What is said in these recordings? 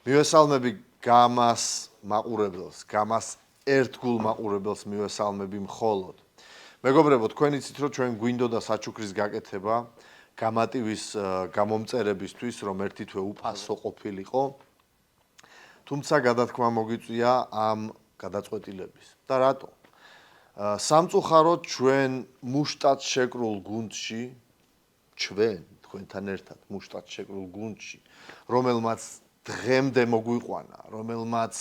მივესალმები გამას მაყურებელს, გამას ერთგულ მაყურებელს მივესალმები მხოლოდ. მეგობრებო, თქვენ იცით, რომ ჩვენ გვინდოდა საჩუქრის გაკეთება გამატივის გამომწერებისთვის, რომ ერთი თვე უფასო ყოფილიყო. თუმცა გადათქმა მოგვიწვია ამ გადაწყვეტილების. და რატო? სამწუხაროდ ჩვენ მუშტად შეკრულ გუნდში, თქვენთან ერთად მუშტად შეკრულ გუნდში, რომელმაც დღემდე მოგვიყვანა, რომელმაც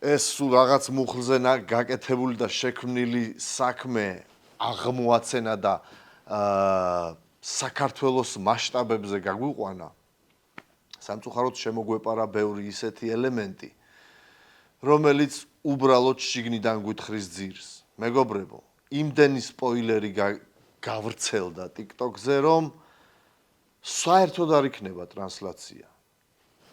ეს სულ რაღაც მუხლზე გაკეთებული და შექმნილი საქმე აღმოაცენა და საქართველოს მასშტაბებზე გაგვიყვანა. სამწუხაროდ შემოგვეპარა ბევრი ისეთი ელემენტი, რომელიც უბრალოდ შიგნიდან გვითხრის ძირს. მეგობრებო, იმდენი სპოილერი გავრცელდა TikTok-ზე, რომ საერთოდ არ იქნება ტრანსლაცია.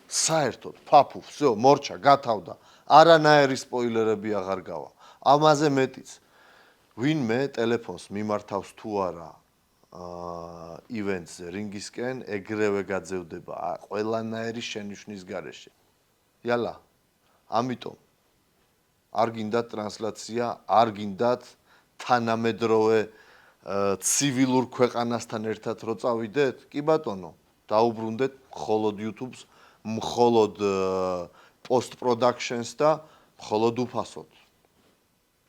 საერთოდ, ფაფუ, всё, მორჩა, გათავდა. არანაირი სპოილერები აღარ გავა. ამაზე მეტიც, ვინმე ტელეფონს მიმართავს თუ არა ივენტზე რინგისკენ, ეგრევე გაძევდება ყველანაირი შენიშვნის გარეშე. იალა, ამიტომ არ გინდათ ტრანსლაცია, არ გინდათ თანამედროვე ცივილურ ქვეყანასთან ერთად რო წავიდეთ? კი ბატონო, დაუბრუნდეთ მხოლოდ YouTube-ს, მხოლოდ post-productions და მხოლოდ უფასოდ.